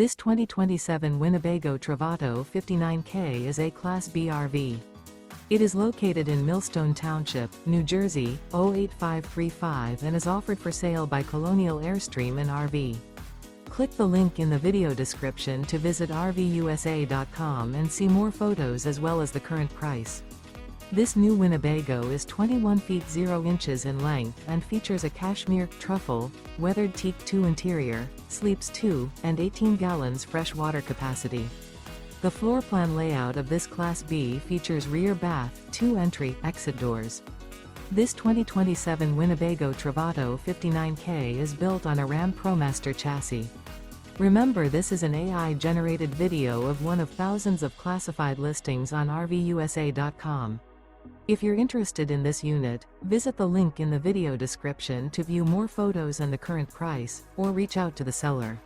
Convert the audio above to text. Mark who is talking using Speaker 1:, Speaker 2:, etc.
Speaker 1: This 2027 Winnebago Travato 59K is a Class B RV. It is located in Millstone Township, New Jersey, 08535 and is offered for sale by Colonial Airstream RV. Click the link in the video description to visit RVUSA.com and see more photos as well as the current price. This new Winnebago is 21 feet 0 inches in length and features a Cashmere, Truffle, weathered Teak II interior, sleeps 2, and 18 gallons fresh water capacity. The floor plan layout of this Class B features rear bath, 2 entry, exit doors. This 2027 Winnebago Travato 59K is built on a Ram ProMaster chassis. Remember, this is an AI-generated video of one of thousands of classified listings on RVUSA.com. If you're interested in this unit, visit the link in the video description to view more photos and the current price, or reach out to the seller.